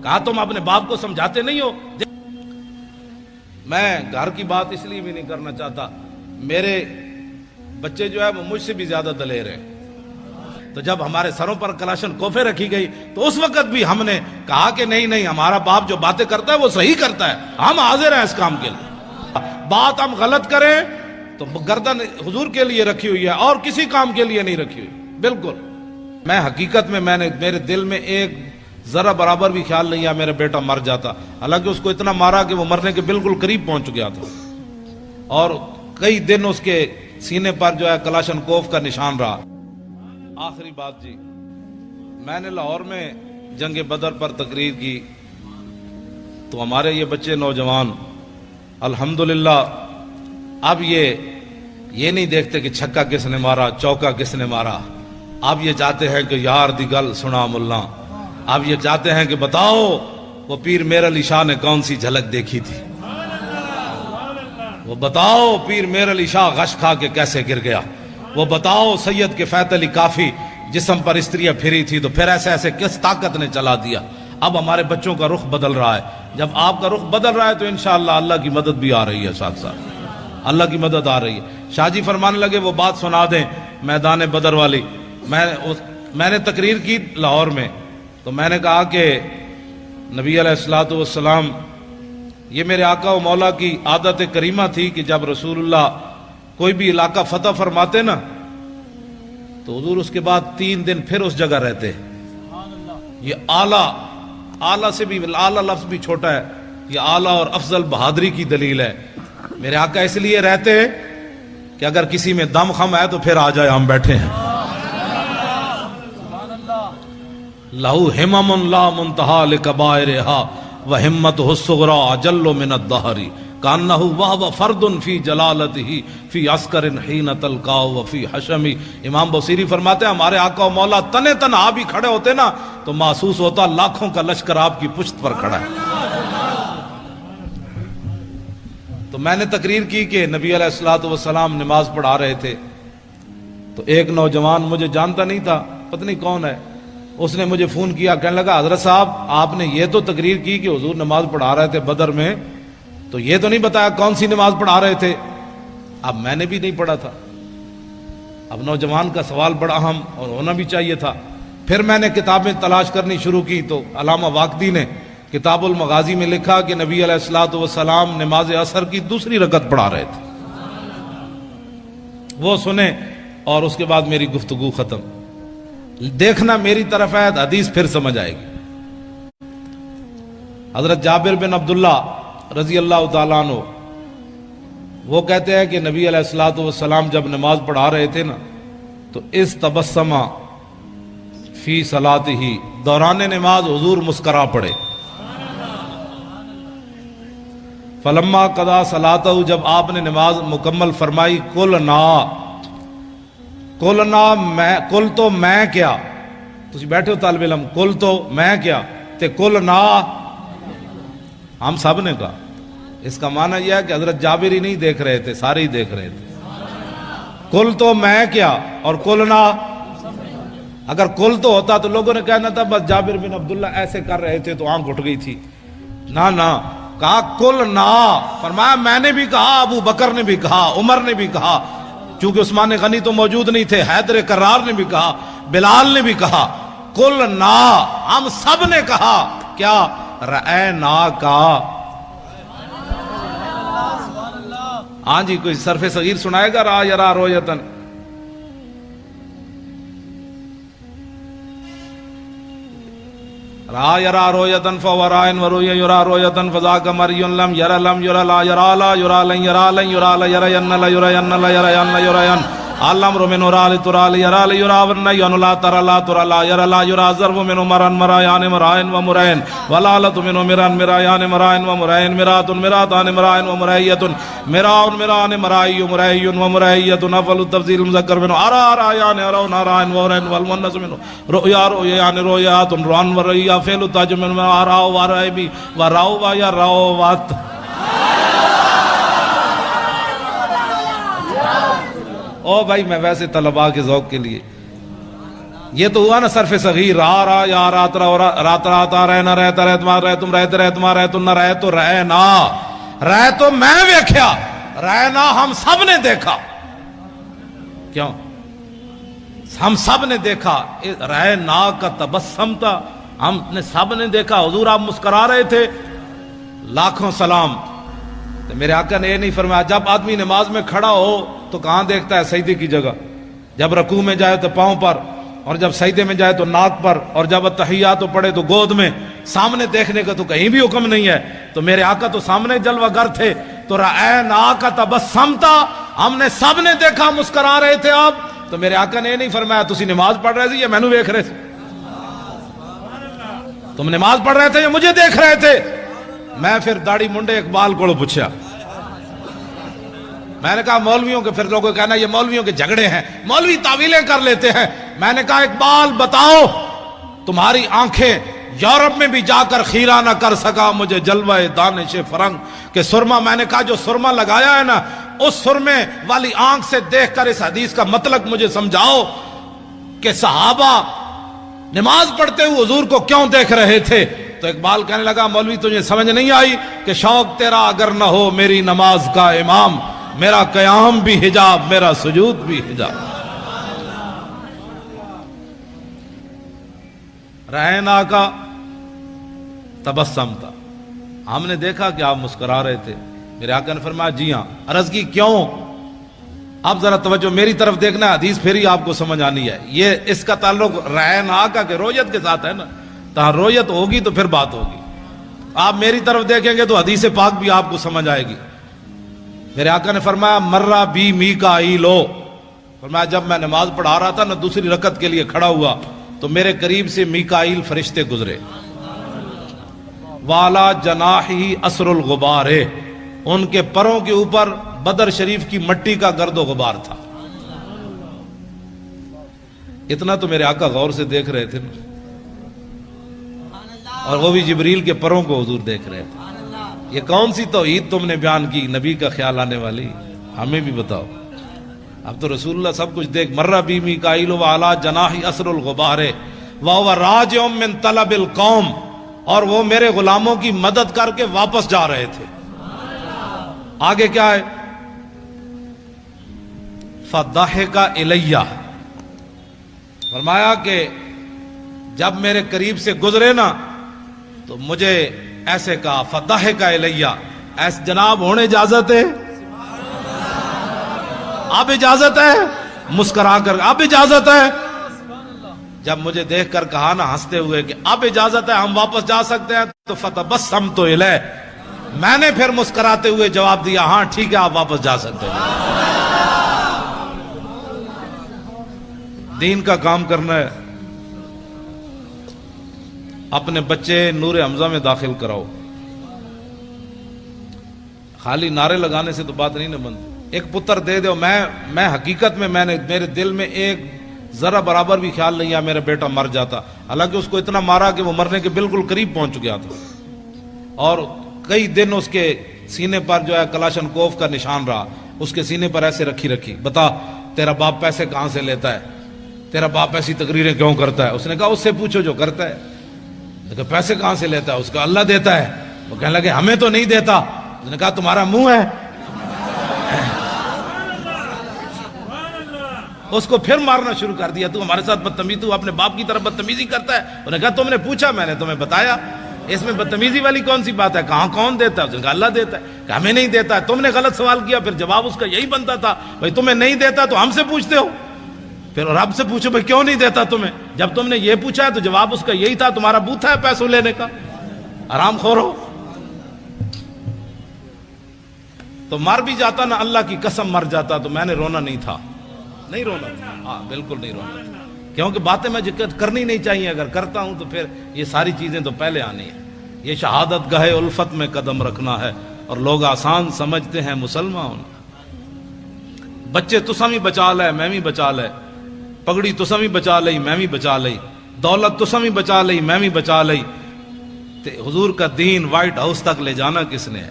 کہا تم اپنے باپ کو سمجھاتے نہیں ہو؟ میں گھر کی بات اس لیے بھی نہیں کرنا چاہتا، میرے بچے جو ہے وہ مجھ سے بھی زیادہ دلیر ہیں، تو جب ہمارے سروں پر کلاشن کوفے رکھی گئی تو اس وقت بھی ہم نے کہا کہ نہیں ہمارا باپ جو باتیں کرتا ہے وہ صحیح کرتا ہے، ہم حاضر ہیں اس کام کے لیے۔ بات ہم غلط کریں تو گردن حضور کے لیے رکھی ہوئی ہے اور کسی کام کے لیے نہیں رکھی ہوئی، بالکل۔ میں حقیقت میں میرے دل میں ایک ذرا برابر بھی خیال نہیں ہے میرا بیٹا مر جاتا، حالانکہ اس کو اتنا مارا کہ وہ مرنے کے بالکل قریب پہنچ گیا تھا، اور کئی دن اس کے سینے پر جو ہے کلاشن کوف کا نشان رہا۔ آخری بات جی، میں نے لاہور میں جنگ بدر پر تقریر کی تو ہمارے یہ بچے نوجوان الحمدللہ اب یہ نہیں دیکھتے کہ چھکا کس نے مارا، چوکا کس نے مارا، اب یہ چاہتے ہیں کہ یار دی گل سنا ملا، اب یہ چاہتے ہیں کہ بتاؤ وہ پیر میر علی شاہ نے کون سی جھلک دیکھی تھی، وہ بتاؤ پیر میر علی شاہ غش کھا کے کیسے گر گیا، وہ بتاؤ سید کے فیت علی کافی جسم پر استریاں پھری تھی تو پھر ایسے کس طاقت نے چلا دیا۔ اب ہمارے بچوں کا رخ بدل رہا ہے، جب آپ کا رخ بدل رہا ہے تو انشاءاللہ اللہ کی مدد بھی آ رہی ہے، ساتھ ساتھ اللہ کی مدد آ رہی ہے۔ شاہ جی فرمانے لگے وہ بات سنا دیں میدان بدر والی۔ میں نے تقریر کی لاہور میں، تو میں نے کہا کہ نبی علیہ الصلوۃ والسلام، یہ میرے آقا و مولا کی عادت کریمہ تھی کہ جب رسول اللہ کوئی بھی علاقہ فتح فرماتے نا تو حضور اس کے بعد 3 دن پھر اس جگہ رہتے۔ یہ اعلیٰ سے بھی اعلیٰ لفظ بھی چھوٹا ہے، یہ اعلیٰ اور افضل بہادری کی دلیل ہے۔ میرے آقا اس لیے رہتے کہ اگر کسی میں دم خم ہے تو پھر آ جائے، ہم بیٹھے ہیں۔ لہو ہمم لا منتہا لکبائرہا وہمتہ الصغریٰ اجل من الدہر کانہ وہو فرد فی جلالتہ فی عسکر حین تلقاہ وفی حشم۔ امام بصیری فرماتے ہیں ہمارے آقا و مولا تنے تنہا بھی کھڑے ہوتے نا تو محسوس ہوتا لاکھوں کا لشکر آپ کی پشت پر کھڑا ہے۔ تو میں نے تقریر کی کہ نبی علیہ الصلوۃ والسلام نماز پڑھا رہے تھے، تو ایک نوجوان مجھے جانتا نہیں تھا، پتہ نہیں کون ہے، اس نے مجھے فون کیا، کہنے لگا حضرت صاحب آپ نے یہ تو تقریر کی کہ حضور نماز پڑھا رہے تھے بدر میں، تو یہ تو نہیں بتایا کون سی نماز پڑھا رہے تھے۔ اب میں نے بھی نہیں پڑھا تھا، اب نوجوان کا سوال بڑا اہم اور ہونا بھی چاہیے تھا۔ پھر میں نے کتابیں تلاش کرنی شروع کی تو علامہ واقدی نے کتاب المغازی میں لکھا کہ نبی علیہ الصلوۃ والسلام نماز عصر کی 2 رکعت پڑھا رہے تھے۔ وہ سنے اور اس کے بعد میری گفتگو ختم۔ دیکھنا میری طرف ہے، حدیث پھر سمجھ آئے گی۔ حضرت جابر بن عبداللہ رضی اللہ تعالیٰ عنہ وہ کہتے ہیں کہ نبی علیہ الصلوۃ والسلام جب نماز پڑھا رہے تھے نا تو اس تبسمہ فی صلاتہ، دوران نماز حضور مسکرا پڑے۔ فلما قضا صلاتہ، جب آپ نے نماز مکمل فرمائی، کل تو میں کیا، تسی بیٹھے ہو طالب علم، کل تو میں کیا تے کل نا ہم سب نے کہا۔ اس کا معنی یہ ہے کہ حضرت جابر ہی نہیں دیکھ رہے تھے، سارے ہی دیکھ رہے تھے۔ کل تو میں کیا اور کل نا، اگر کل تو ہوتا تو لوگوں نے کہنا تھا بس جابر بن عبداللہ ایسے کر رہے تھے تو آنکھ اٹھ گئی تھی، نہ کہا کل نا، فرمایا میں نے بھی کہا، ابو بکر نے بھی کہا، عمر نے بھی کہا، چونکہ عثمان غنی تو موجود نہیں تھے، حیدر کرار نے بھی کہا، بلال نے بھی کہا، کل نا، ہم سب نے کہا کیا، رأینا کا۔ ہاں جی، کوئی صرف صغیر سنائے گا؟ را یرا رویتن، را یرا رویتن فورائن وروی یرا رویتن فذاک مریون لم یرا لم یرا لا یرا لا یرا لن یرا لن یرا لا یرا ین لا یرا ین لا یرا ین لا یرا ین علم رو من را لترا لیرا لیرا ورن ین لا ترا لا ترا لا یرا لا یرا ضرب من مرن مرایان مرائن و مرائن ولالت من مرن مرایان مرائن و مرائن مرات مراتان مرائن و مرائیت مراؤن مران مرائی و مرائی و مرائیت افل التفضیل مذکر من ارا رایان ارون ارائن و ارائن والمنس من رؤیا رؤیان رؤیات روان و رؤیا فیل التاج من اراؤ و رائبی و راؤ و یا راؤ وات۔ او بھائی میں ویسے طلباء کے ذوق کے لیے یہ تو ہوا نا صرف صغیر، را یا رات رہا رہ نہ رہتا رہ تمہارا رہ تم رہتے رہ تمہارا رہ تم نہ رہ تو رہ نا، رہ تو میں ویکھیا، رہنا ہم سب نے دیکھا، کیوں ہم سب نے دیکھا، رہنا کا تبسم تھا، ہم نے سب نے دیکھا حضور آپ مسکرا رہے تھے، لاکھوں سلام۔ تو میرے آقا نے یہ نہیں فرمایا جب آدمی نماز میں کھڑا ہو تو کہاں دیکھتا ہے؟ سجدے کی جگہ، جب رکوع میں جائے تو پاؤں پر، اور جب سجدے میں جائے تو ناک پر، اور جب اتحیات پڑھے تو گود میں، سامنے دیکھنے کا تو کہیں بھی حکم نہیں ہے۔ تو میرے آقا تو سامنے جلوہ گر تھے، تو رأینا کا تبسم تھا، ہم نے سب نے دیکھا مسکرا رہے تھے آپ۔ تو میرے آقا نے یہ نہیں فرمایا تسی نماز پڑھ رہے تھے یا مینوں دیکھ رہے تھے، تم نماز پڑھ رہے تھے یا مجھے دیکھ رہے تھے؟ میں پھر داڑھی منڈے اقبال کو پوچھا، میں نے کہا مولویوں کے، پھر لوگوں کہنا یہ مولویوں کے جھگڑے ہیں، مولوی تعویلیں کر لیتے ہیں۔ میں نے کہا اقبال بتاؤ، تمہاری آنکھیں یورپ میں بھی جا کر خیرہ نہ کر سکا مجھے جلوہ دانش فرنگ کہ سرما، میں نے کہا جو سرما لگایا ہے نا، اس سرمے والی آنکھ سے دیکھ کر اس حدیث کا مطلب مجھے سمجھاؤ کہ صحابہ نماز پڑھتے ہوئے حضور کو کیوں دیکھ رہے تھے؟ تو اقبال کہنے لگا مولوی تجھے سمجھ نہیں آئی کہ شوق تیرا اگر نہ ہو میری نماز کا امام، میرا قیام بھی حجاب میرا سجود بھی حجاب۔ رہنا کا تبسم تھا، ہم نے دیکھا کہ آپ مسکرا رہے تھے۔ میرے آقا نے فرمایا جی ہاں۔ عرض کی کیوں؟ آپ ذرا توجہ میری طرف دیکھنا، حدیث پھر ہی آپ کو سمجھ آنی ہے۔ یہ اس کا تعلق رہنا کا کہ رویت کے ساتھ ہے نا، تو رویت ہوگی تو پھر بات ہوگی۔ آپ میری طرف دیکھیں گے تو حدیث پاک بھی آپ کو سمجھ آئے گی۔ میرے آقا نے فرمایا مرہ بی میکائیلو، فرمایا جب میں نماز پڑھا رہا تھا نا، دوسری رکعت کے لیے کھڑا ہوا تو میرے قریب سے میکائیل فرشتے گزرے، والا جناحی اسر الغبار، ان کے پروں کے اوپر بدر شریف کی مٹی کا گرد و غبار تھا۔ اتنا تو میرے آقا غور سے دیکھ رہے تھے نا، اور وہ بھی جبریل کے پروں کو حضور دیکھ رہے تھے۔ یہ کون سی توحید تم نے بیان کی نبی کا خیال آنے والی؟ ہمیں بھی بتاؤ۔ اب تو رسول اللہ سب کچھ دیکھ، مرہ بی میکائیل وعلی جناحی اسر الغبار وہو راجع من طلب القوم، اور وہ میرے غلاموں کی مدد کر کے واپس جا رہے تھے۔ آگے کیا ہے؟ فضحک الیہ، فرمایا کہ جب میرے قریب سے گزرے نا تو مجھے ایسے کہا، فضحک الیہ، ایسے جناب ہونے اجازت ہے؟ اب اجازت ہے؟ مسکرا کر اب اجازت ہے؟ جب مجھے دیکھ کر کہا نا ہنستے ہوئے کہ اب اجازت ہے ہم واپس جا سکتے ہیں، تو فتبسمت الیہ، میں نے پھر مسکراتے ہوئے جواب دیا ہاں ٹھیک ہے آپ واپس جا سکتے ہیں۔ دین کا کام کرنا ہے، اپنے بچے نور حمزہ میں داخل کراؤ، خالی نعرے لگانے سے تو بات نہیں نہ بنتی۔ ایک پتر دے دو، میں حقیقت میں میرے دل میں ایک ذرا برابر بھی خیال نہیں ہے میرا بیٹا مر جاتا، حالانکہ اس کو اتنا مارا کہ وہ مرنے کے بالکل قریب پہنچ گیا تھا، اور کئی دن اس کے سینے پر جو ہے کلاشن کوف کا نشان رہا، اس کے سینے پر ایسے رکھی بتا تیرا باپ پیسے کہاں سے لیتا ہے، تیرا باپ ایسی تقریریں کیوں کرتا ہے؟ اس نے کہا اس سے پوچھو جو کرتا ہے۔ کہ پیسے کہاں سے لیتا ہے؟ اس کا اللہ دیتا ہے۔ وہ کہنے لگے ہمیں تو نہیں دیتا۔ اس نے کہا تمہارا منہ ہے۔ اس کو پھر مارنا شروع کر دیا، تو ہمارے ساتھ بدتمیزی، تو اپنے باپ کی طرف بدتمیزی کرتا ہے۔ انہوں نے کہا تم نے پوچھا، میں نے تمہیں بتایا، اس میں بدتمیزی والی کون سی بات ہے؟ کہاں کون دیتا ہے؟ اس نے کہا اللہ دیتا ہے۔ کہ ہمیں نہیں دیتا ہے۔ تم نے غلط سوال کیا، پھر جواب اس کا یہی بنتا تھا بھائی تمہیں نہیں دیتا تو ہم سے پوچھتے ہو، پھر رب سے پوچھو بھائی کیوں نہیں دیتا تمہیں؟ جب تم نے یہ پوچھا ہے تو جواب اس کا یہی تھا تمہارا بوتھا ہے پیسوں لینے کا، آرام خور ہو۔ تو مر بھی جاتا نا، اللہ کی قسم مر جاتا تو میں نے رونا نہیں تھا، نہیں رونا تھا، ہاں بالکل نہیں رونا تھا، کیونکہ باتیں میں کرنی نہیں چاہیے، اگر کرتا ہوں تو پھر یہ ساری چیزیں تو پہلے آنی ہیں۔ یہ شہادت گاہ الفت میں قدم رکھنا ہے، اور لوگ آسان سمجھتے ہیں مسلمان ہونا۔ بچے تساں بھی بچا لے میں بھی بچا لے، پگڑی تساں بھی بچا لئی میں بھی بچا لئی، دولت تساں بھی بچا لئی میں بھی بچا لئی، حضور کا دین وائٹ ہاؤس تک لے جانا کس نے ہے؟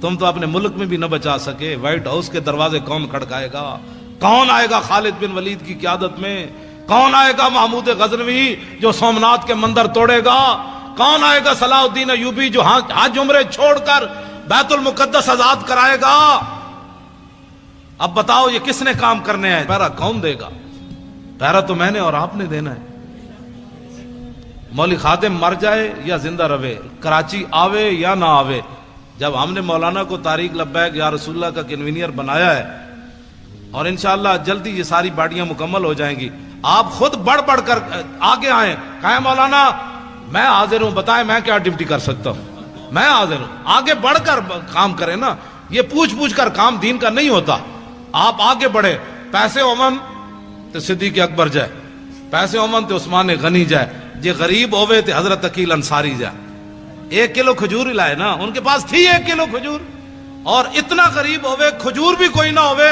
تم تو اپنے ملک میں بھی نہ بچا سکے، وائٹ ہاؤس کے دروازے کون کھڑکائے گا؟ کون آئے گا خالد بن ولید کی قیادت میں؟ کون آئے گا محمود غزنوی جو سومناتھ کے مندر توڑے گا؟ کون آئے گا صلاح الدین ایوبی جو حج عمرے چھوڑ کر بیت المقدس آزاد کرائے گا؟ اب بتاؤ یہ کس نے کام کرنے ہیں؟ پہرا کون دے گا؟ پہرا تو میں نے اور آپ نے دینا ہے۔ مولوی خادم مر جائے یا زندہ رہے، کراچی آوے یا نہ آوے، جب ہم نے مولانا کو طارق لبیک یا رسول اللہ کا کنوینئر بنایا ہے، اور انشاءاللہ جلدی یہ ساری باڑیاں مکمل ہو جائیں گی، آپ خود بڑھ بڑھ کر آگے آئیں، کہیں مولانا میں حاضر ہوں، بتائیں میں کیا ڈیوٹی کر سکتا ہوں، میں حاضر ہوں، آگے بڑھ کر کام کریں نا، یہ پوچھ کر کام دین کا نہیں ہوتا۔ آپ آگے بڑھے، پیسے امن تو صدیق اکبر جائے، پیسے امن تو عثمان غنی جائے، جے غریب ہوئے تو حضرت عقیل انصاری جائے۔ 1 کلو کھجور لائے نا، ان کے پاس تھی 1 کلو کھجور، اور اتنا غریب ہوئے کھجور بھی کوئی نہ ہوئے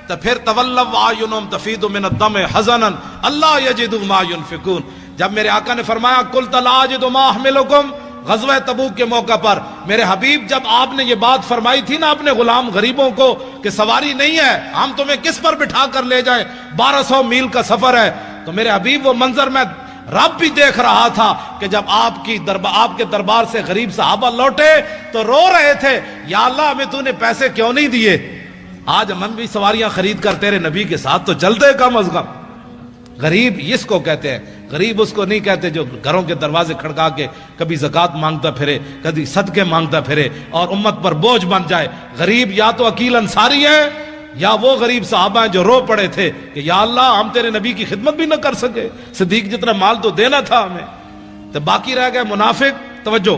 تو پھر تولوا اعینہم تفیض من الدمع حزنا الا یجدوا ما ينفقون۔ جب میرے آقا نے فرمایا قلت لا اجد ما احملکم، غزوہ تبوک کے موقع پر میرے حبیب جب آپ نے یہ بات فرمائی تھی نا اپنے غلام غریبوں کو کہ سواری نہیں ہے، ہم تمہیں کس پر بٹھا کر لے جائیں، 1200 میل کا سفر ہے، تو میرے حبیب وہ منظر میں رب بھی دیکھ رہا تھا کہ جب آپ کے دربار سے غریب صحابہ لوٹے تو رو رہے تھے، یا اللہ ہمیں تو نے پیسے کیوں نہیں دیے، آج ہم بھی سواریاں خرید کر تیرے نبی کے ساتھ تو چلتے کم از کم۔ غریب اس کو کہتے ہیں، غریب اس کو نہیں کہتے جو گھروں کے دروازے کھڑکا کے کبھی زکوٰۃ مانگتا پھرے، کبھی صدقے مانگتا پھرے اور امت پر بوجھ بن جائے۔ غریب یا تو عقیل انصاری ہے یا وہ غریب صحابہ ہیں جو رو پڑے تھے کہ یا اللہ ہم تیرے نبی کی خدمت بھی نہ کر سکے، صدیق جتنا مال تو دینا تھا ہمیں، تو باقی رہ گئے منافق۔ توجہ،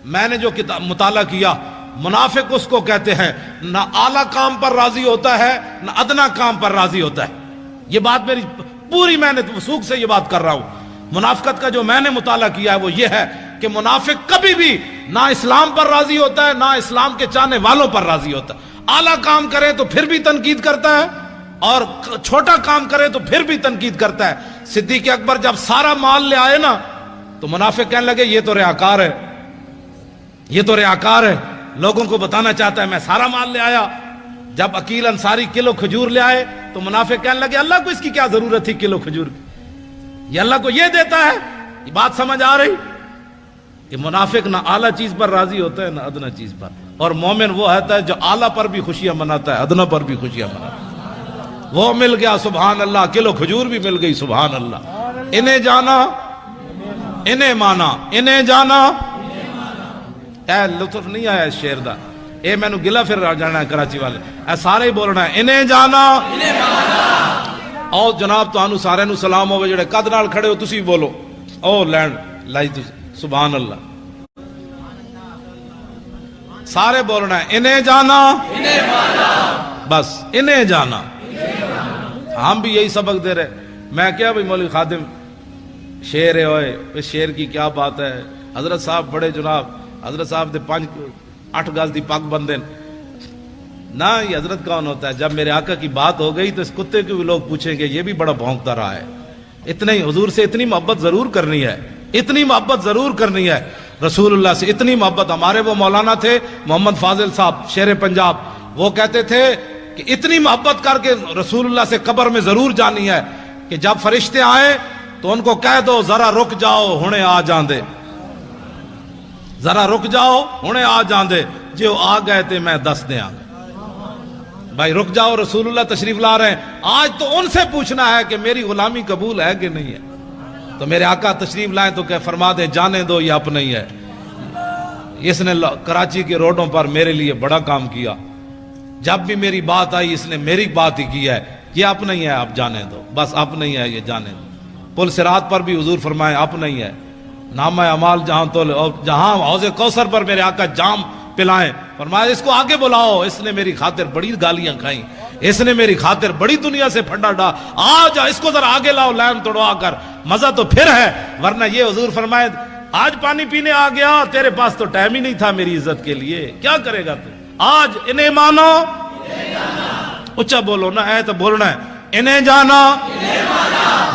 میں نے جو مطالعہ کیا، منافق اس کو کہتے ہیں نہ اعلیٰ کام پر راضی ہوتا ہے نہ ادنا کام پر راضی ہوتا ہے۔ یہ بات میری پوری، میں نے وثوق سے یہ بات کر رہا ہوں۔ منافقت کا جو میں نے مطالعہ کیا ہے وہ یہ ہے کہ منافق کبھی بھی نہ اسلام پر راضی ہوتا ہے نہ اسلام کے چاہنے والوں پر راضی ہوتا ہے۔ اعلیٰ کام کرے تو پھر بھی تنقید کرتا ہے اور چھوٹا کام کرے تو پھر بھی تنقید کرتا ہے۔ صدیق اکبر جب سارا مال لے آئے نا تو منافق کہنے لگے یہ تو ریاکار ہے، یہ تو ریاکار ہے، لوگوں کو بتانا چاہتا ہے میں سارا مال لے آیا۔ جب عقیل انصاری کلو کھجور لے آئے تو منافق کہنے لگے اللہ کو اس کی کیا ضرورت تھی کلو کھجور کی، یہ اللہ کو یہ دیتا ہے۔ یہ بات سمجھ آ رہی کہ منافق نہ اعلیٰ چیز پر راضی ہوتا ہے نہ ادنا چیز پر، اور مومن وہ ہوتا ہے جو اعلیٰ پر بھی خوشیاں مناتا ہے ادنا پر بھی خوشیاں مناتا ہے۔ وہ مل گیا سبحان اللہ، کلو کھجور بھی مل گئی سبحان اللہ۔ انہیں جانا انہیں مانا، انہیں جانا، اے لطف نہیں آیا اس شعر دا، اے میں نو گلا پھر جانا ہے کراچی والے، اے سارے ہی بولنا ہے انہیں جانا انہیں مانا۔ او جناب تو سارے نو سلام ہوئے جڑے قد نال کھڑے ہو تسی بولو، او لینڈ لائی تسی سبحان اللہ، سارے بولنا ہے انہیں جانا انہیں مانا، بس انہیں جانا۔ ہم بھی یہی سبق دے رہے، میں کیا بھئی مولوی خادم شیر ہے ہوئے، اس شیر کی کیا بات ہے، حضرت صاحب بڑے جناب، حضرت صاحب دے 8 گز دی پاک بندے نہ، یہ حضرت کون ہوتا ہے؟ جب میرے آقا کی بات ہو گئی تو اس کتے کو بھی لوگ پوچھیں گے یہ بھی بڑا بھونکتا رہا ہے۔ اتنا ہی حضور سے اتنی محبت ضرور کرنی ہے، اتنی محبت ضرور کرنی ہے، رسول اللہ سے اتنی محبت۔ ہمارے وہ مولانا تھے محمد فاضل صاحب شیر پنجاب، وہ کہتے تھے کہ اتنی محبت کر کے رسول اللہ سے قبر میں ضرور جانی ہے کہ جب فرشتے آئیں تو ان کو کہہ دو ذرا رک جاؤ ہنے آ جان دے، ذرا رک جاؤ ہنے آ جان دے، جو آ گئے تھے میں دس دے آ گئے۔ بھائی رک جاؤ، رسول اللہ تشریف لا رہے ہیں، آج تو ان سے پوچھنا ہے کہ میری غلامی قبول ہے کہ نہیں ہے۔ تو میرے آقا تشریف لائیں تو کہ فرما دیں جانے دو یہ اپنا ہی ہے، اس نے کراچی کے روڈوں پر میرے لیے بڑا کام کیا، جب بھی میری بات آئی اس نے میری بات ہی کی ہے، یہ اپنا ہی ہے آپ جانے دو، بس اپنا ہی ہے یہ جانے دو۔ پل صراط پر بھی حضور فرمائے اپنا ہی ہے، نامہ اعمال جہاں تو جہاں حوض کوثر پر میرے آقا جام پلائیں، فرمایا اس کو آگے بلاؤ، اس نے میری خاطر بڑی گالیاں کھائیں، اس نے میری خاطر بڑی دنیا سے پھڈا ڈا، آج اس کو ذرا آگے لاؤ لائن توڑوا کر، مزہ تو پھر ہے، ورنہ یہ حضور فرمائے آج پانی پینے آ گیا، تیرے پاس تو ٹائم ہی نہیں تھا میری عزت کے لیے، کیا کرے گا تو؟ آج انہیں مانو اچھا بولو نا، اے تو بولنا ہے انہیں جانا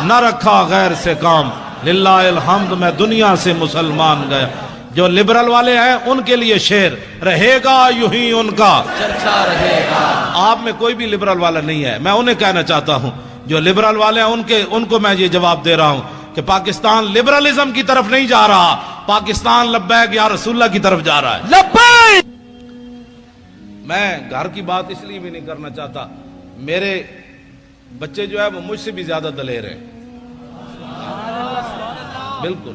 نہ رکھا غیر سے کام، للہ الحمد میں دنیا سے مسلمان گیا۔ جو لبرل والے ہیں ان کے لیے شعر رہے گا یوں ہی ان کا چرچا رہے گا۔ آپ میں کوئی بھی لبرل والا نہیں ہے، میں انہیں کہنا چاہتا ہوں جو لبرل والے ہیں ان کو میں یہ جواب دے رہا ہوں کہ پاکستان لبرلزم کی طرف نہیں جا رہا، پاکستان لبیک یا رسول اللہ کی طرف جا رہا ہے۔ لبیک۔ میں گھر کی بات اس لیے بھی نہیں کرنا چاہتا، میرے بچے جو ہے وہ مجھ سے بھی زیادہ دلیر ہیں، بالکل۔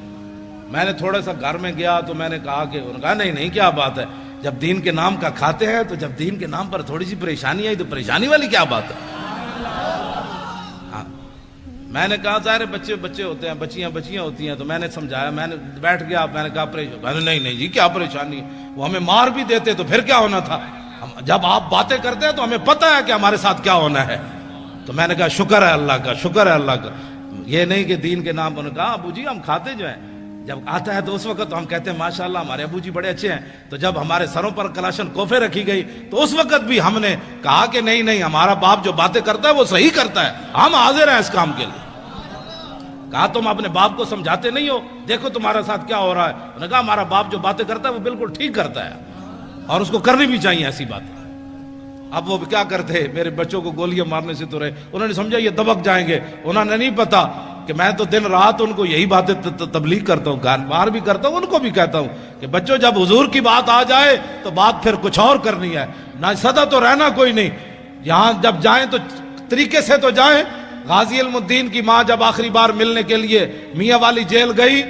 میں نے تھوڑا سا گھر میں گیا تو میں نے کہا کہ انہوں نے کہا نہیں کیا بات ہے، جب دین کے نام کا کھاتے ہیں تو جب دین کے نام پر تھوڑی سی پریشانی آئی تو پریشانی والی کیا بات ہے؟ میں نے کہا ظاہر بچے ہوتے ہیں، بچیاں ہوتی ہیں، تو میں نے سمجھایا، میں نے بیٹھ گیا، میں نے کہا نہیں جی کیا پریشانی ہے، وہ ہمیں مار بھی دیتے تو پھر کیا ہونا تھا، جب آپ باتیں کرتے ہیں تو ہمیں پتہ ہے کہ ہمارے ساتھ کیا ہونا ہے۔ تو میں نے کہا شکر ہے اللہ کا، شکر ہے اللہ کا، یہ نہیں کہ دین کے نام پر۔ کہا ابو جی ہم کھاتے جو ہیں، جب آتا ہے تو اس وقت تو ہم کہتے ہیں ماشاءاللہ ہمارے ابو جی بڑے اچھے ہیں، تو جب ہمارے سروں پر کلاشن کوفے رکھی گئی تو اس وقت بھی ہم نے کہا کہ نہیں ہمارا باپ جو باتیں کرتا ہے وہ صحیح کرتا ہے، ہم حاضر ہیں اس کام کے لیے۔ کہا تم اپنے باپ کو سمجھاتے نہیں ہو، دیکھو تمہارے ساتھ کیا ہو رہا ہے۔ انہوں نے کہا ہمارا باپ جو باتیں کرتا ہے وہ بالکل ٹھیک کرتا ہے اور اس کو کرنی بھی چاہیے ایسی باتیں۔ اب وہ کیا کرتے، میرے بچوں کو گولیاں مارنے سے تو رہے، انہوں نے سمجھا یہ دبک جائیں گے، انہوں نے نہیں پتا کہ میں تو دن رات ان کو یہی باتیں تبلیغ کرتا ہوں، گھر باہر بھی کرتا ہوں، ان کو بھی کہتا ہوں کہ بچوں جب حضور کی بات آ جائے تو بات پھر کچھ اور کرنی ہے، نہ سدا تو رہنا کوئی نہیں، یہاں جب جائیں تو طریقے سے تو جائیں۔ غازی علم الدین کی ماں جب آخری بار ملنے کے لیے میاں والی جیل گئی